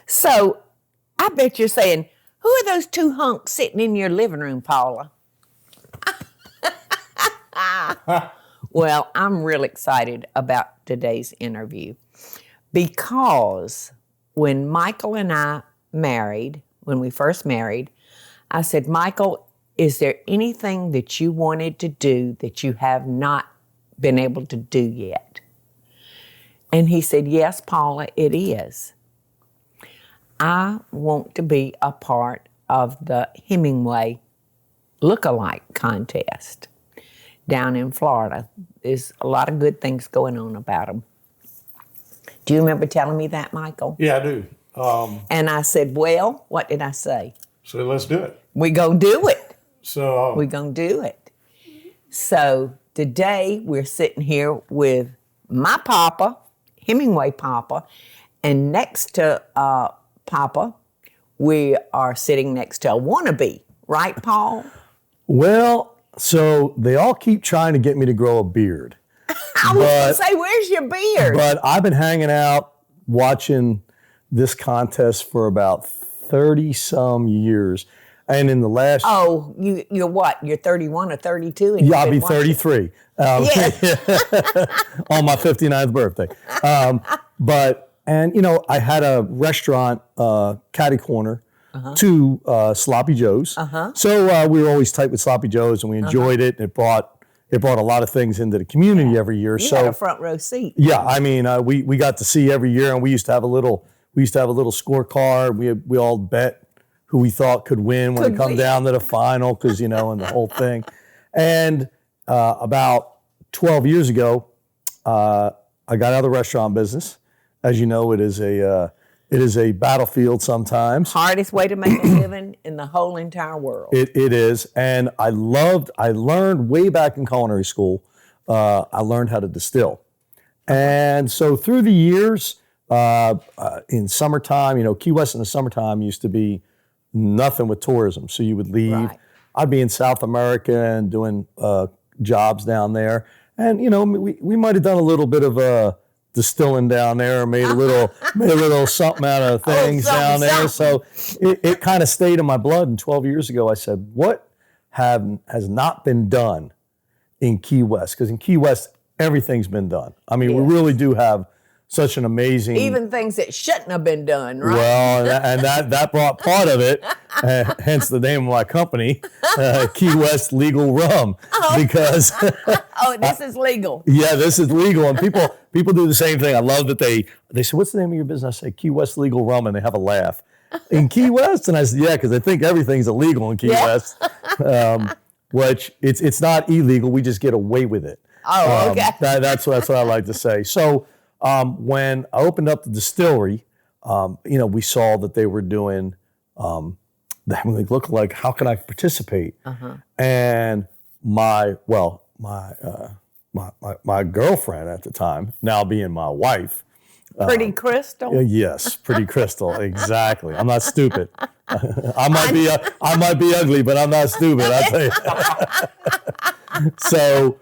So I bet you're saying, who are those two hunks sitting in your living room, Paula? Well, I'm real excited about today's interview because when Michael and I married, when we first married, I said, Michael, is there anything that you wanted to do that you have not been able to do yet? And he said, yes, Paula, it is. I want to be a part of the Hemingway Look-Alike Contest down in Florida. There's a lot of good things going on about them. Do you remember telling me that, Michael? Yeah, I do. And I said, well, what did I say? So let's do it. We gonna do it. So We're gonna do it. So today we're sitting here with my papa, Hemingway Papa, and next to Papa, we are sitting next to a wannabe, right, Paul? Well, so they all keep trying to get me to grow a beard. I was gonna say, where's your beard? But I've been hanging out watching this contest for about 30 some years. And in the last... Oh, you're what? You're 31 or 32? Yeah, I'll be 33 Yeah. on my 59th birthday. And I had a restaurant, catty corner to Sloppy Joe's. So we were always tight with Sloppy Joe's, and we enjoyed it. And it brought a lot of things into the community every year. You had a front row seat. Yeah, I mean, we got to see every year, and we used to have a little scorecard. We all bet who we thought could win when it come down to the final, because and the whole thing. And about 12 years ago, I got out of the restaurant business. As you know, it is a battlefield sometimes. Hardest way to make a living in the whole entire world. It is, and I learned way back in culinary school, I learned how to distill. And so through the years, in summertime, Key West in the summertime used to be nothing with tourism. So you would leave. Right. I'd be in South America and doing jobs down there. And, we might have done a little bit of distilling down there, made a little something out of things down there. So it kind of stayed in my blood. And 12 years ago, I said, what has not been done in Key West? Because in Key West, everything's been done. I mean, we really do have such an amazing... Even things that shouldn't have been done, right? Well, and that brought part of it, hence the name of my company, Key West Legal Rum, because... Oh, this is legal. Yeah, this is legal, and people do the same thing. I love that they say, what's the name of your business? I say, Key West Legal Rum, and they have a laugh. In Key West? And I said, yeah, because I think everything's illegal in Key West, which it's not illegal, we just get away with it. Oh, okay. That's what I like to say. So... when I opened up the distillery, we saw that they were doing the Hemingway Look-Alike. How can I participate? And my girlfriend at the time, now being my wife, Pretty Crystal. Yes, Pretty Crystal. Exactly. I'm not stupid. I might be ugly, but I'm not stupid. I tell you. So.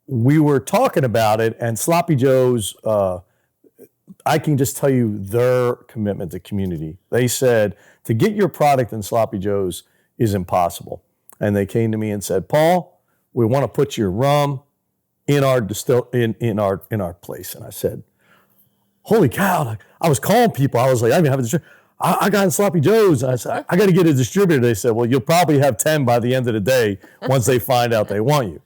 We were talking about it, and Sloppy Joe's, I can just tell you their commitment to community. They said, to get your product in Sloppy Joe's is impossible. And they came to me and said, Paul, we want to put your rum in our our place. And I said, holy cow, I was calling people. I was like, I got in Sloppy Joe's. And I said, I got to get a distributor. They said, well, you'll probably have 10 by the end of the day once they find out they want you.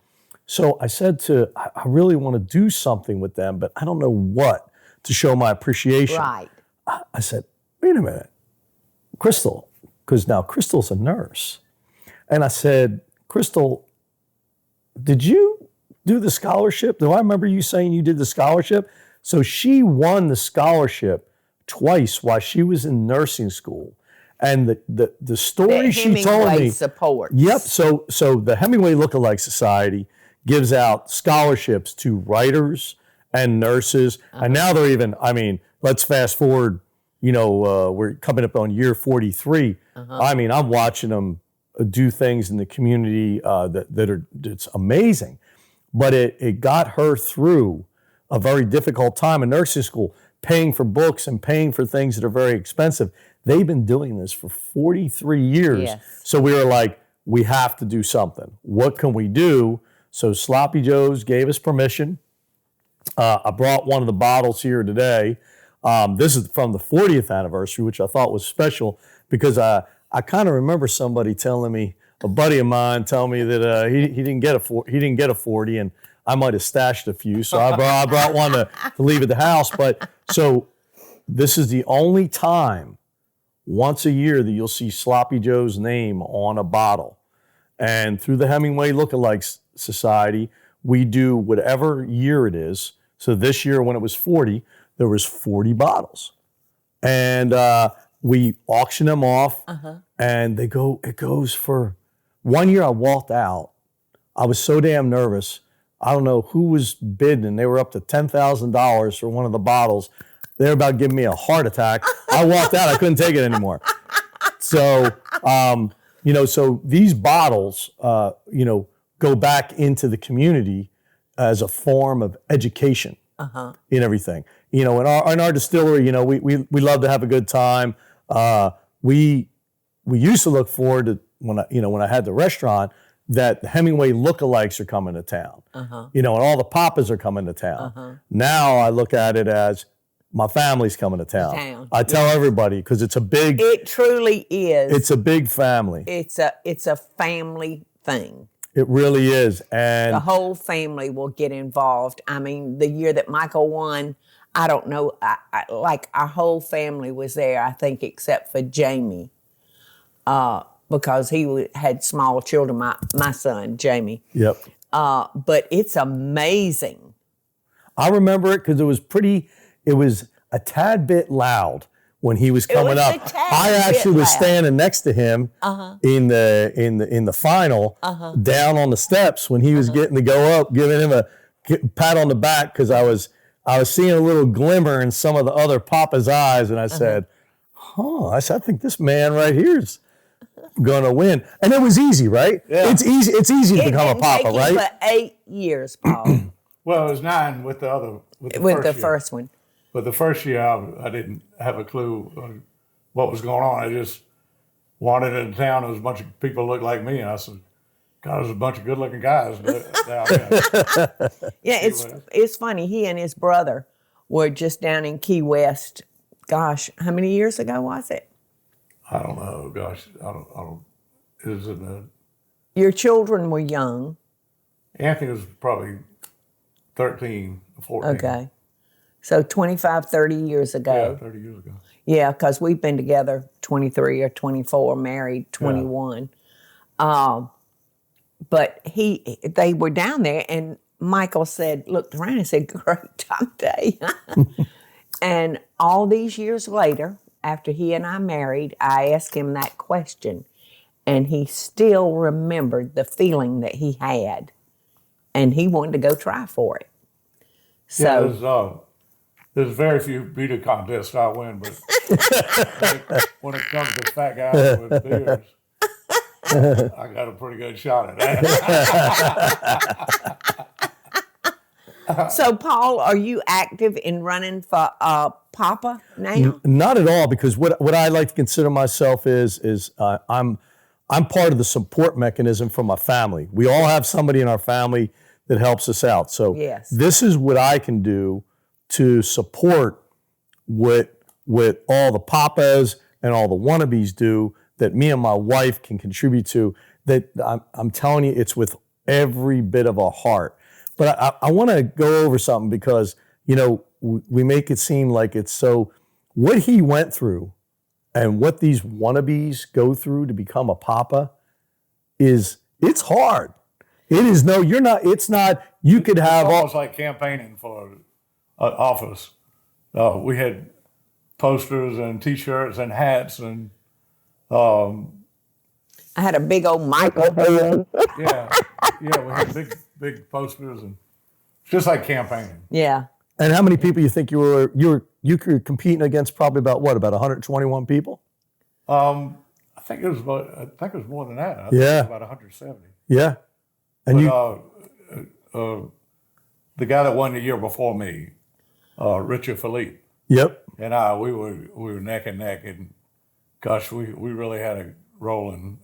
So I said I really want to do something with them, but I don't know what to show my appreciation. Right. I said, wait a minute, Crystal, because now Crystal's a nurse. And I said, Crystal, did you do the scholarship? Do I remember you saying you did the scholarship? So she won the scholarship twice while she was in nursing school. And the story she told me. Supports. Yep. So the Hemingway Look-Alike Society gives out scholarships to writers and nurses. And now they're even, let's fast forward, we're coming up on year 43. I'm watching them do things in the community it's amazing. But it got her through a very difficult time in nursing school. paying for books and paying for things that are very expensive. They've been doing this for 43 years. Yes. So we were like, we have to do something. What can we do? So Sloppy Joe's gave us permission. I brought one of the bottles here today. This is from the 40th anniversary, which I thought was special because I kind of remember somebody telling me, a buddy of mine telling me that he didn't get a 40, and I might have stashed a few. So I brought one to leave at the house. But so this is the only time once a year that you'll see Sloppy Joe's name on a bottle. And through the Hemingway Look-Alike Society, we do whatever year it is. So this year when it was 40, there was 40 bottles. And we auction them off, and it goes for, one year I walked out. I was so damn nervous. I don't know who was bidding, and they were up to $10,000 for one of the bottles. They were about giving me a heart attack. I walked out. I couldn't take it anymore. So, so these bottles, go back into the community as a form of education in everything. In our distillery, we love to have a good time. We used to look forward to when I had the restaurant that the Hemingway Look-Alikes are coming to town. And all the papas are coming to town. Now I look at it as my family's coming to town. I tell everybody because it's a big. It truly is. It's a big family. It's a family thing. It really is, and the whole family will get involved. I mean, the year that Michael won, I don't know, like our whole family was there. I think except for Jamie, because he had small children. My son Jamie. Yep. But it's amazing. I remember it because it was a tad bit loud when he was coming up. I actually was standing next to him in the final down on the steps when he was getting to go up, giving him a pat on the back because I was seeing a little glimmer in some of the other papa's eyes, and I said, I think this man right here is gonna win. And it was easy, right? Yeah. It's easy to become a papa, right? For 8 years, Paul. Well, it was 9 with the first one. But the first year, I didn't have a clue on what was going on. I just wandered into town. There was a bunch of people that looked like me, and I said, God, there's a bunch of good-looking guys down there. Yeah, it's funny. He and his brother were just down in Key West. Gosh, how many years ago was it? I don't know. Gosh, I don't. It was Your children were young. Anthony was probably 13 or 14. Okay. So 25, 30 years ago. Yeah, 30 years ago. Yeah, because we've been together 23 or 24, married 21. Yeah. But they were down there, and Michael looked around and said, great time day. And all these years later, after he and I married, I asked him that question, and he still remembered the feeling that he had, and he wanted to go try for it. So. Yeah, there's very few beauty contests I win, but when it comes to fat guys with beards, I got a pretty good shot at that. So, Paul, are you active in running for Papa now? Not at all, because what I like to consider myself is I'm part of the support mechanism for my family. We all have somebody in our family that helps us out. So This is what I can do to support what all the papas and all the wannabes do that me and my wife can contribute to, that I'm telling you, it's with every bit of our heart. But I want to go over something because, we make it seem like it's so, what he went through and what these wannabes go through to become a papa it's hard. It is it's not, you could have. It's almost like campaigning for office. We had posters and T-shirts and hats and. I had a big old microphone. Yeah, we had big posters and it's just like campaigning. Yeah. And how many people you think you were competing against? Probably about 121 people. I think it was more than that. I think it was about 170. Yeah. And the guy that won the year before me, Richard Philippe. Yep. and we were neck and neck, and gosh, we really had a role in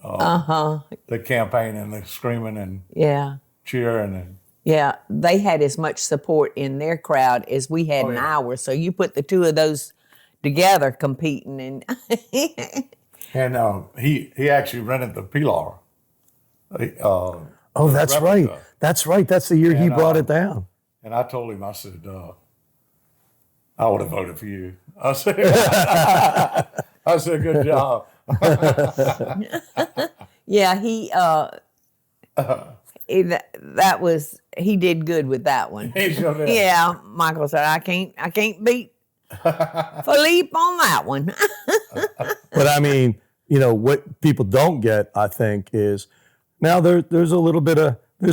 the campaign and the screaming and Yeah. cheering and. Yeah, they had as much support in their crowd as we had in yeah. ours. So you put the two of those together competing, and And he actually rented the Pilar. Oh, that's right. replica. That's right. That's the year he brought it down. And I told him, I said, I would have voted for you. I said, I said, good job. yeah, he did good with that one. He sure did. Yeah, Michael said I can't beat Philippe on that one. But I mean, what people don't get, I think, is now there's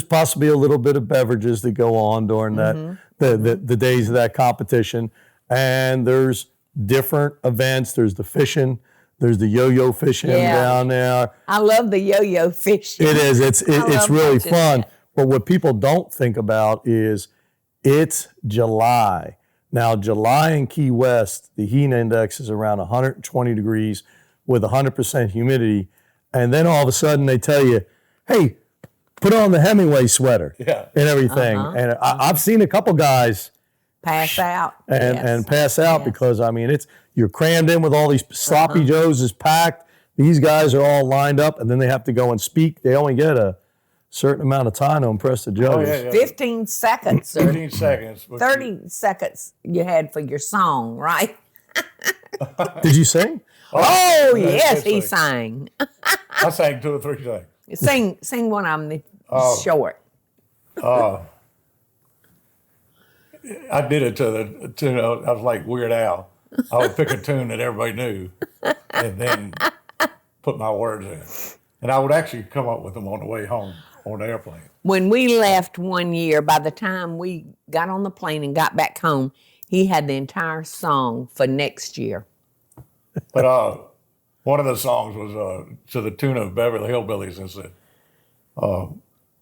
possibly a little bit of beverages that go on during that the days of that competition, and there's different events. There's the fishing. There's the yo-yo fishing down there. I love the yo-yo fishing. It is. It's really fun. That. But what people don't think about is it's July. Now, July in Key West, the heat index is around 120 degrees with 100% humidity. And then all of a sudden they tell you, hey, put on the Hemingway sweater and everything. And I've seen a couple guys pass out and pass out because, I mean, you're crammed in with all these sloppy joes is packed. These guys are all lined up, and then they have to go and speak. They only get a certain amount of time to impress the judges. 15 seconds. 15 seconds. 30 seconds you had for your song, right? Did you sing? Oh yes, he sang. I sang 2 or 3 things. Sing one of them short. I did it to the tune. I was like Weird Al. I would pick a tune that everybody knew, and then put my words in. And I would actually come up with them on the way home on the airplane. When we left one year, by the time we got on the plane and got back home, he had the entire song for next year. But one of the songs was to the tune of Beverly Hillbillies, and said,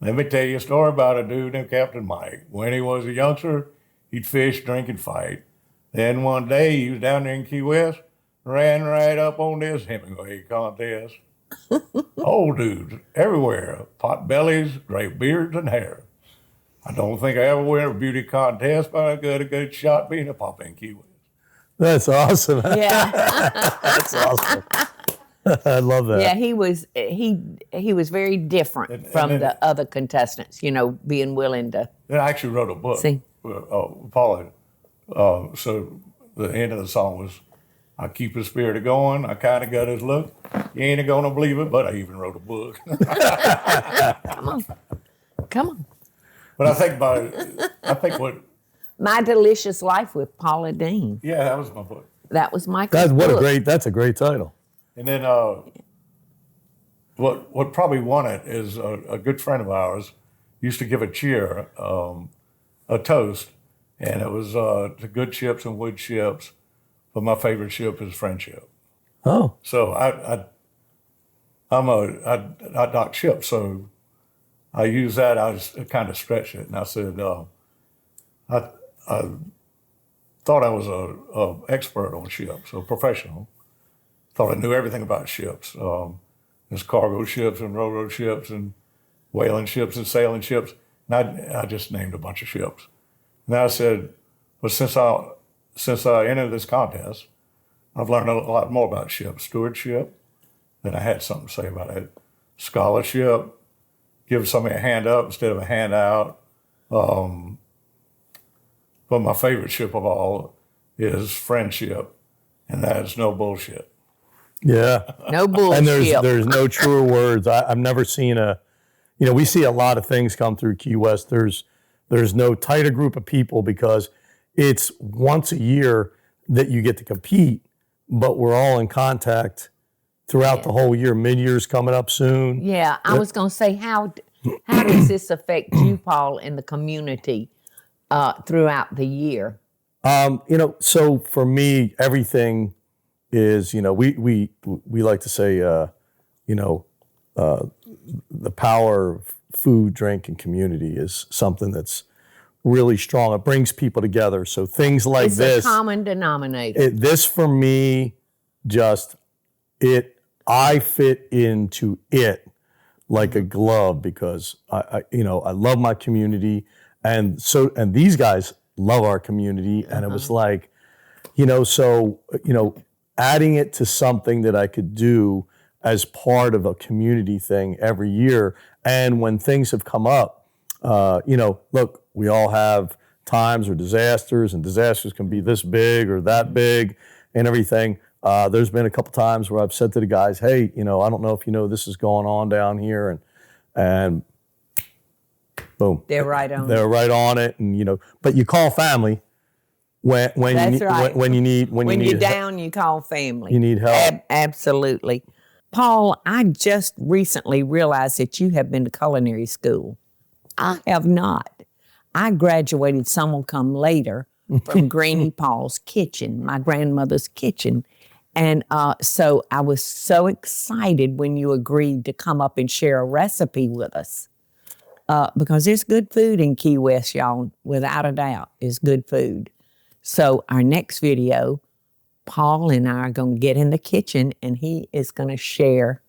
let me tell you a story about a dude named Captain Mike. When he was a youngster, he'd fish, drink, and fight. Then one day he was down there in Key West, ran right up on this Hemingway contest. Old dudes everywhere, pot bellies, gray beards, and hair. I don't think I ever win a beauty contest, but I got a good shot being a pop in Key West. That's awesome. Yeah. That's awesome. I love that. Yeah, he was very different from the other contestants, being willing to. Then I actually wrote a book. Sing. Paula. So the end of the song was, I keep his spirit going. I kind of got his look. You ain't going to believe it, but I even wrote a book. Come on. But I think what. My Delicious Life with Paula Deen. Yeah, that was my book. That was Michael's book. That's a great title. And then what probably won it is a good friend of ours used to give a cheer, a toast, and it was to good ships and wood ships, but my favorite ship is friendship. Oh. So I dock ships, so I use that. I just kind of stretched it, and I said, I thought I was a expert on ships, a professional. Thought I knew everything about ships. There's cargo ships and ro-ro ships and whaling ships and sailing ships. And I just named a bunch of ships. And I said, well, since I entered this contest, I've learned a lot more about ships. Stewardship, then I had something to say about it. Scholarship, give somebody a hand up instead of a handout. But my favorite ship of all is friendship, and that is no bullshit. Yeah. No bullshit. And there's no truer words. I've never seen we see a lot of things come through Key West. There's no tighter group of people because it's once a year that you get to compete, but we're all in contact throughout the whole year. Mid-year's coming up soon. Yeah, I was going to say, how does this affect you, Paul, in the community throughout the year? So for me, everything is, we like to say, the power of food, drink, and community is something that's really strong. It brings people together. So things like It's this. a common denominator. This for me, I fit into it like a glove because I love my community, and these guys love our community, and it was like, adding it to something that I could do as part of a community thing every year. And when things have come up, look, we all have times or disasters, and disasters can be this big or that big and everything. There's been a couple times where I've said to the guys, hey, I don't know if this is going on down here, and boom. They're right on They're right on it. And, but you call family when you need, right. when you need, when you're down, you call family. You need help. Absolutely. Paul, I just recently realized that you have been to culinary school. I have not. I graduated, some will come later, from Granny Paul's kitchen, my grandmother's kitchen. And so I was so excited when you agreed to come up and share a recipe with us. Because there's good food in Key West, y'all, without a doubt, is good food. So our next video, Paul and I are going to get in the kitchen, and he is going to share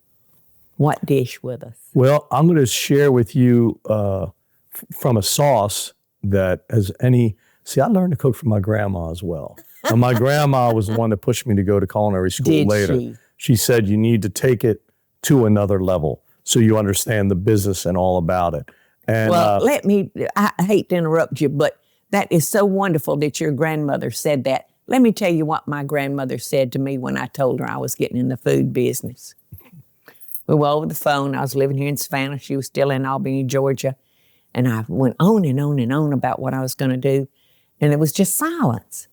what dish with us. Well, I'm going to share with you from a sauce that I learned to cook from my grandma as well. And my grandma was the one that pushed me to go to culinary school later. She said, you need to take it to another level so you understand the business and all about it. And well, I hate to interrupt you, but that is so wonderful that your grandmother said that. Let me tell you what my grandmother said to me when I told her I was getting in the food business. We were over the phone. I was living here in Savannah. She was still in Albany, Georgia. And I went on and on and on about what I was going to do. And it was just silence.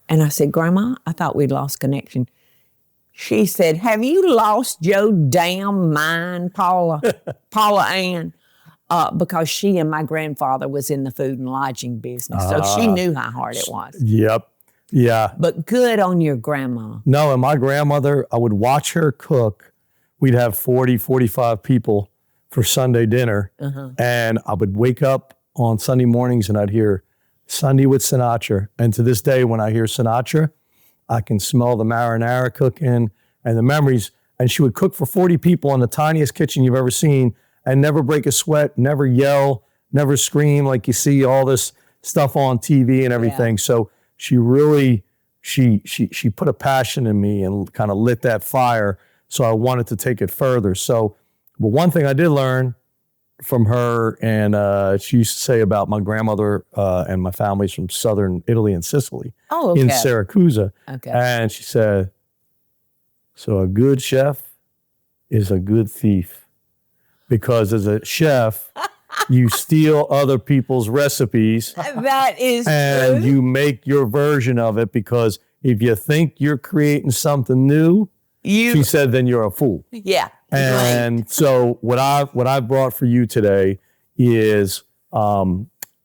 And I said, Grandma, I thought we'd lost connection. She said, have you lost your damn mind, Paula? Paula Ann. Because she and my grandfather was in the food and lodging business. So she knew how hard it was. Yep. Yeah. But good on your grandma. No, and my grandmother, I would watch her cook. We'd have 40, 45 people for Sunday dinner. And I would wake up on Sunday mornings and I'd hear Sunday with Sinatra. And to this day, when I hear Sinatra, I can smell the marinara cooking and the memories. And she would cook for 40 people in the tiniest kitchen you've ever seen and never break a sweat, never yell, never scream like you see all this stuff on TV and everything. Yeah. So she really, she put a passion in me and kind of lit that fire. So I wanted to take it further. So, but one thing I did learn from her, and she used to say about my grandmother and my family's from southern Italy and Sicily, in Syracuse. Okay. And she said, so a good chef is a good thief. Because as a chef, you steal other people's recipes. That is and true. You make your version of it, because if you think you're creating something new, she said, then you're a fool. Yeah. And right. So what I brought for you today is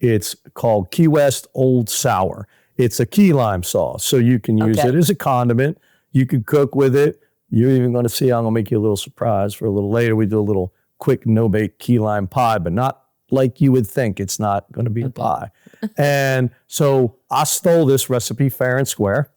it's called Key West Old Sour. It's a key lime sauce, so you can use it as a condiment. You can cook with it. You're even going to see, I'm going to make you a little surprise for a little later. We do a little quick no-bake key lime pie, but not like you would think. It's not going to be a pie. And so I stole this recipe fair and square.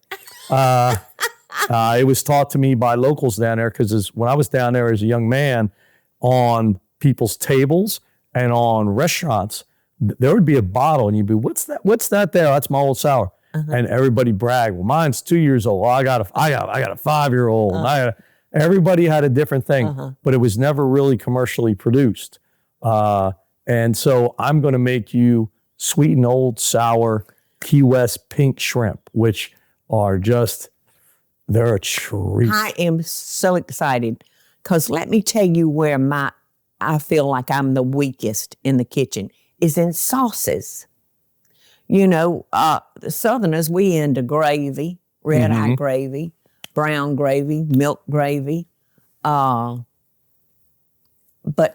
It was taught to me by locals down there, because when I was down there as a young man, on people's tables and on restaurants, there would be a bottle and you'd be, what's that? What's that there? That's my old sour. And everybody bragged, well, mine's 2 years old. Well, I got a 5-year-old. Everybody had a different thing, but it was never really commercially produced. And so I'm going to make you sweet and old sour Key West pink shrimp, which are just, they're a treat. I am so excited, because let me tell you where I feel like I'm the weakest in the kitchen is in sauces. You know, the Southerners, we into gravy, red eye gravy, brown gravy, milk gravy, but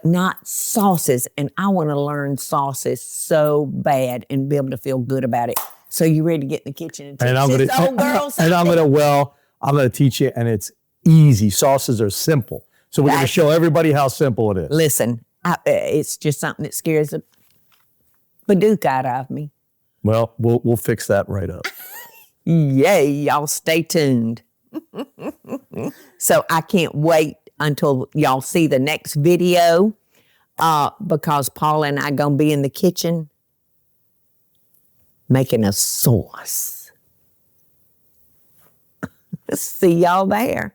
not sauces. And I want to learn sauces so bad and be able to feel good about it. So you ready to get in the kitchen and teach this old girl something? And I'm going to teach you, and it's easy. Sauces are simple. So we're going to show everybody how simple it is. Listen, it's just something that scares Paducah out of me. Well, we'll fix that right up. Yay, y'all stay tuned. So I can't wait until y'all see the next video because Paula and I going to be in the kitchen making a sauce. See y'all there.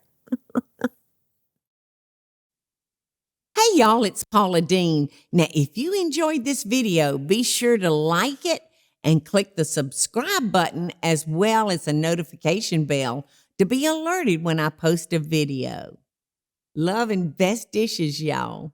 Hey y'all, it's Paula Deen. Now, if you enjoyed this video, be sure to like it and click the subscribe button as well as the notification bell to be alerted when I post a video. Love and best dishes, y'all.